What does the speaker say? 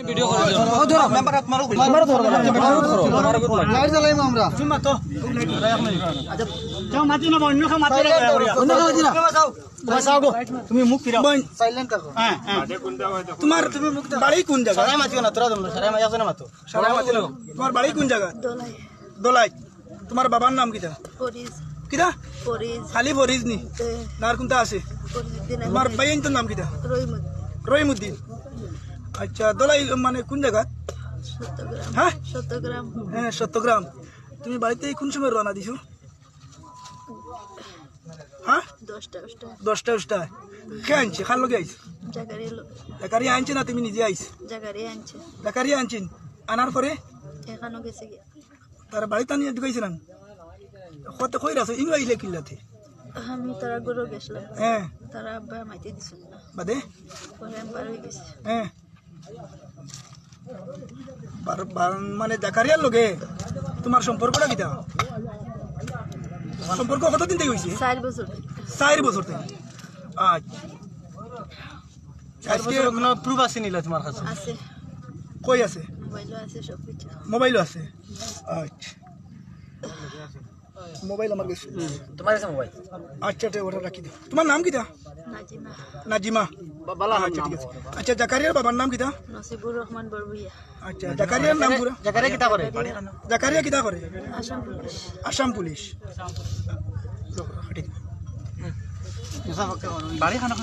video করে দিও ও ধরো মেম্বার মারো লাইট জ্বালাইমু আমরা চুমা তো আচ্ছা যাও মাটি না অন্য কা মাটি না অন্য কা মাটি না বাসাও গো তুমি মুখ ফিরাও সাইলেন্ট থাকো হ্যাঁ হ্যাঁ তোমার তুমি মুখ বাড়ি কোন জায়গা সারাই মাটিও না তোরা তোমরা সারাই মাটি আছে না মাতো সারাই মাটি না তোমার বাড়ি কোন জায়গা দোলাই দোলাই তোমার বাবার নাম কিটা ফরিজ কিটা ফরিজ খালি ফরিজ নি নার কোনটা আছে তোমার ভাইয়ের তো নাম কিটা রহিমউদ্দিন আচ্ছা দোলাই মানে কোন জায়গা সত্যগ্রাম হ্যাঁ সত্যগ্রাম হ্যাঁ সত্যগ্রাম তুমি বাড়িতে কোন সময় রওনা দিছো হ্যাঁ 10টা কে আনছে খার লগে আইছ জাকারি আনছে না তুমি নিজে আইছ জাকারি আনছেন আনার পরে এখানো গেছে তার বাড়িতে নিয়ে ঢুকাইছে না কত কই রাছো ইংরেজি কিল্লাতে আমি তারা গরু গেছিলাম হ্যাঁ তারা আব্বা মাইতে দিছিল না বাদে পরে আমি বার হয়ে গেছি হ্যাঁ মানে জাকারিয়ার লগে তোমার সম্পর্কটা কিটা সম্পর্ক কতদিন থেকে হয়েছে 4 বছর থেকে আচ্ছা আজকে কোনো প্রুফ আছে নিলা তোমার কাছে আছে কই আছে মোবাইলও আছে সব কিছু মোবাইলও আছে আচ্ছা মোবাইল আমার কাছে তোমার কাছে মোবাইল আচ্ছা ওটা রাখি দিও তোমার নাম কিটা নাজিমা বালা আচ্ছা ঠিক আছে আচ্ছা জাকারিয়ার বাবার নাম কিটা নসিবুর রহমান বরবুইয়া আচ্ছা জাকারিয়ার নাম পুরো জাকারিয়া কিটা করে জাকারিয়া কিটা করে আসাম পুলিশ ঠিক বাড়ি খানা